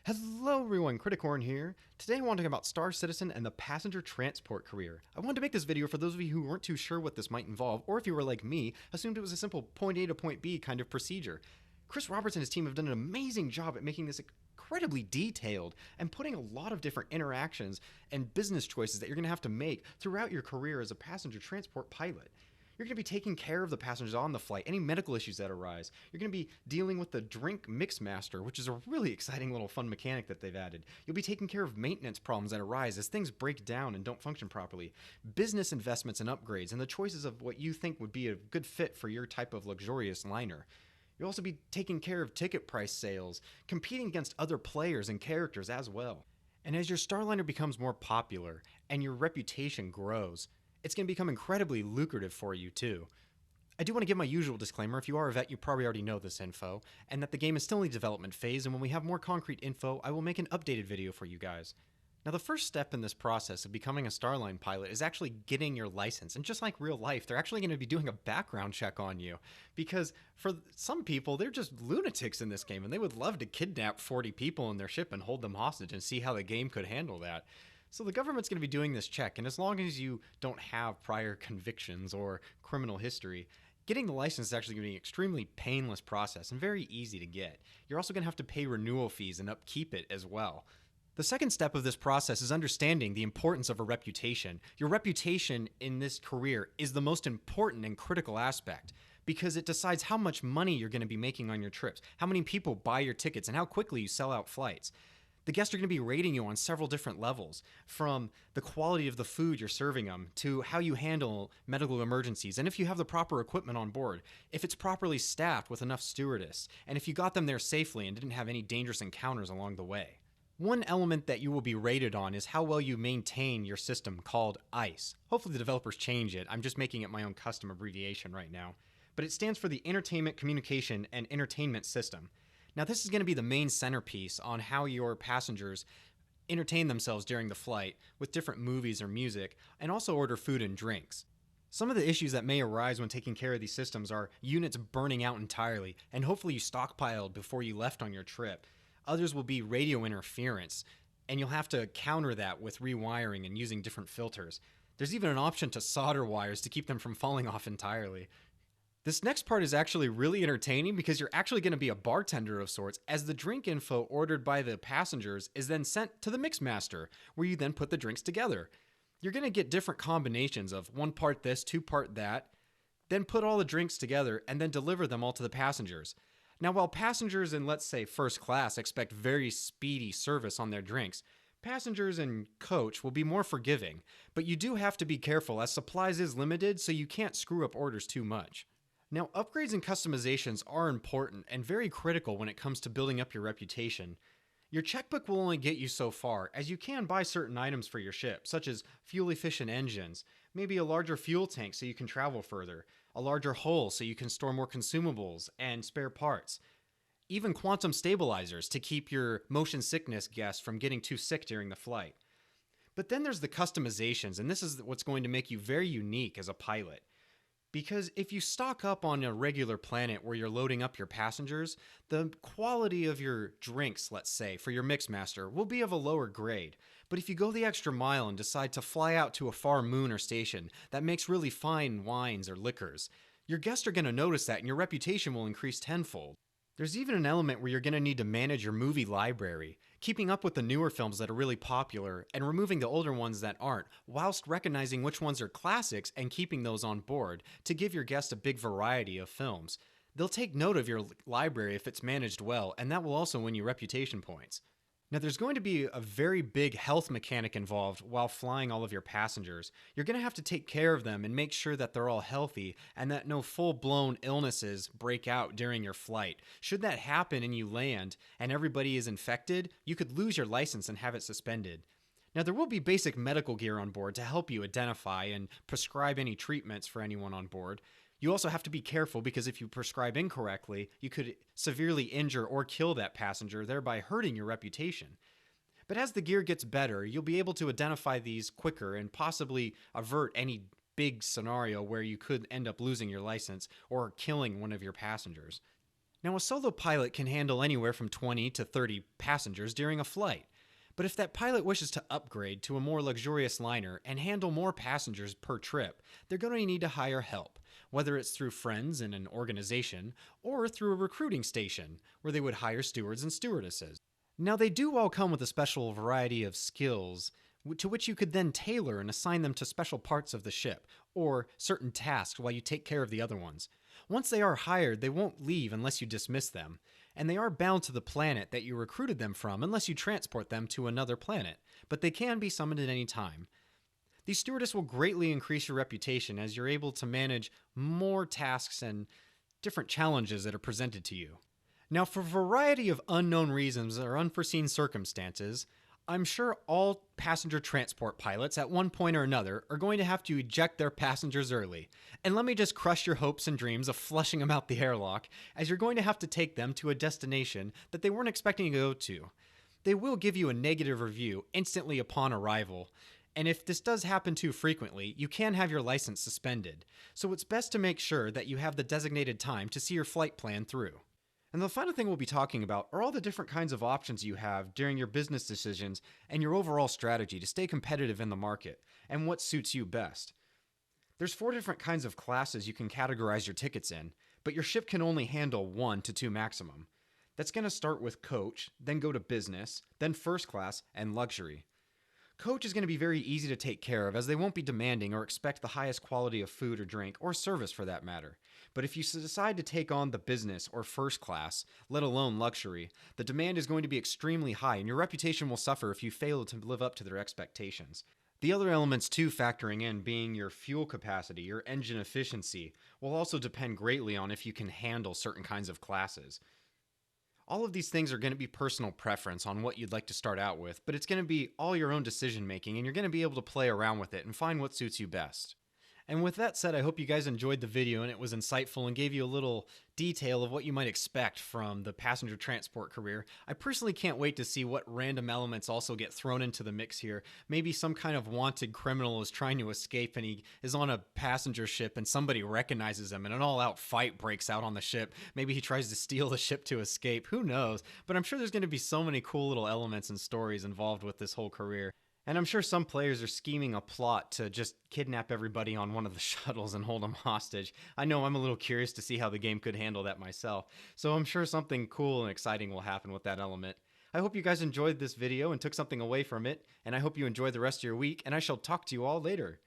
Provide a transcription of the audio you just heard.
Hello everyone, Criticorn here. Today I want to talk about Star Citizen and the passenger transport career. I wanted to make this video for those of you who weren't too sure what this might involve, or if you were like me, assumed it was a simple point A to point B kind of procedure. Chris Roberts and his team have done an amazing job at making this incredibly detailed and putting a lot of different interactions and business choices that you're going to have to make throughout your career as a passenger transport pilot. You're going to be taking care of the passengers on the flight, any medical issues that arise. You're going to be dealing with the drink mix master, which is a really exciting little fun mechanic that they've added. You'll be taking care of maintenance problems that arise as things break down and don't function properly, business investments and upgrades, and the choices of what you think would be a good fit for your type of luxurious liner. You'll also be taking care of ticket price sales, competing against other players and characters as well. And as your Starliner becomes more popular and your reputation grows, it's going to become incredibly lucrative for you too. I do want to give my usual disclaimer: if you are a vet, you probably already know this info, and that the game is still in the development phase, and when we have more concrete info, I will make an updated video for you guys. Now, the first step in this process of becoming a Starline pilot is actually getting your license, and just like real life, they're actually going to be doing a background check on you, because for some people, they're just lunatics in this game, and they would love to kidnap 40 people in their ship and hold them hostage and see how the game could handle that. So the government's going to be doing this check, and as long as you don't have prior convictions or criminal history, getting the license is actually going to be an extremely painless process and very easy to get. You're also going to have to pay renewal fees and upkeep it as well. The second step of this process is understanding the importance of a reputation. Your reputation in this career is the most important and critical aspect, because it decides how much money you're going to be making on your trips, how many people buy your tickets, and how quickly you sell out flights. The guests are going to be rating you on several different levels, from the quality of the food you're serving them to how you handle medical emergencies, and if you have the proper equipment on board, if it's properly staffed with enough stewardess, and if you got them there safely and didn't have any dangerous encounters along the way. One element that you will be rated on is how well you maintain your system called ICE. Hopefully the developers change it. I'm just making it my own custom abbreviation right now. But it stands for the Entertainment, Communication, and Entertainment System. Now, this is going to be the main centerpiece on how your passengers entertain themselves during the flight with different movies or music, and also order food and drinks. Some of the issues that may arise when taking care of these systems are units burning out entirely, and hopefully you stockpiled before you left on your trip. Others will be radio interference, and you'll have to counter that with rewiring and using different filters. There's even an option to solder wires to keep them from falling off entirely. This next part is actually really entertaining because you're actually going to be a bartender of sorts, as the drink info ordered by the passengers is then sent to the mixmaster, where you then put the drinks together. You're going to get different combinations of 1 part this, 2 part that, then put all the drinks together and then deliver them all to the passengers. Now, while passengers in, let's say, first class expect very speedy service on their drinks, passengers in coach will be more forgiving, but you do have to be careful as supplies is limited, so you can't screw up orders too much. Now, upgrades and customizations are important and very critical when it comes to building up your reputation. Your checkbook will only get you so far, as you can buy certain items for your ship, such as fuel-efficient engines, maybe a larger fuel tank so you can travel further, a larger hull so you can store more consumables and spare parts, even quantum stabilizers to keep your motion sickness guests from getting too sick during the flight. But then there's the customizations, and this is what's going to make you very unique as a pilot. Because if you stock up on a regular planet where you're loading up your passengers, the quality of your drinks, let's say, for your mixmaster will be of a lower grade. But if you go the extra mile and decide to fly out to a far moon or station that makes really fine wines or liquors, your guests are going to notice that and your reputation will increase tenfold. There's even an element where you're going to need to manage your movie library, keeping up with the newer films that are really popular and removing the older ones that aren't, whilst recognizing which ones are classics and keeping those on board to give your guests a big variety of films. They'll take note of your library if it's managed well, and that will also win you reputation points. Now, there's going to be a very big health mechanic involved while flying all of your passengers. You're going to have to take care of them and make sure that they're all healthy and that no full-blown illnesses break out during your flight. Should that happen and you land and everybody is infected, you could lose your license and have it suspended. Now, there will be basic medical gear on board to help you identify and prescribe any treatments for anyone on board. You also have to be careful because if you prescribe incorrectly, you could severely injure or kill that passenger, thereby hurting your reputation. But as the gear gets better, you'll be able to identify these quicker and possibly avert any big scenario where you could end up losing your license or killing one of your passengers. Now, a solo pilot can handle anywhere from 20 to 30 passengers during a flight. But if that pilot wishes to upgrade to a more luxurious liner and handle more passengers per trip, they're going to need to hire help, whether it's through friends in an organization or through a recruiting station where they would hire stewards and stewardesses. Now, they do all come with a special variety of skills to which you could then tailor and assign them to special parts of the ship or certain tasks while you take care of the other ones. Once they are hired, they won't leave unless you dismiss them, and they are bound to the planet that you recruited them from unless you transport them to another planet, but they can be summoned at any time. These stewardess will greatly increase your reputation as you're able to manage more tasks and different challenges that are presented to you. Now, for a variety of unknown reasons or unforeseen circumstances, I'm sure all passenger transport pilots at one point or another are going to have to eject their passengers early. And let me just crush your hopes and dreams of flushing them out the airlock, as you're going to have to take them to a destination that they weren't expecting to go to. They will give you a negative review instantly upon arrival, and if this does happen too frequently, you can have your license suspended. So it's best to make sure that you have the designated time to see your flight plan through. And the final thing we'll be talking about are all the different kinds of options you have during your business decisions and your overall strategy to stay competitive in the market and what suits you best. There's 4 different kinds of classes you can categorize your tickets in, but your ship can only handle 1 to 2 maximum. That's going to start with coach, then go to business, then first class, and luxury. Coach is going to be very easy to take care of as they won't be demanding or expect the highest quality of food or drink or service for that matter. But if you decide to take on the business or first class, let alone luxury, the demand is going to be extremely high and your reputation will suffer if you fail to live up to their expectations. The other elements too factoring in being your fuel capacity, your engine efficiency, will also depend greatly on if you can handle certain kinds of classes. All of these things are going to be personal preference on what you'd like to start out with, but it's going to be all your own decision making and you're going to be able to play around with it and find what suits you best. And with that said, I hope you guys enjoyed the video and it was insightful and gave you a little detail of what you might expect from the passenger transport career. I personally can't wait to see what random elements also get thrown into the mix here. Maybe some kind of wanted criminal is trying to escape and he is on a passenger ship and somebody recognizes him and an all-out fight breaks out on the ship. Maybe he tries to steal the ship to escape. Who knows? But I'm sure there's going to be so many cool little elements and stories involved with this whole career. And I'm sure some players are scheming a plot to just kidnap everybody on one of the shuttles and hold them hostage. I know I'm a little curious to see how the game could handle that myself. So I'm sure something cool and exciting will happen with that element. I hope you guys enjoyed this video and took something away from it. And I hope you enjoy the rest of your week. And I shall talk to you all later.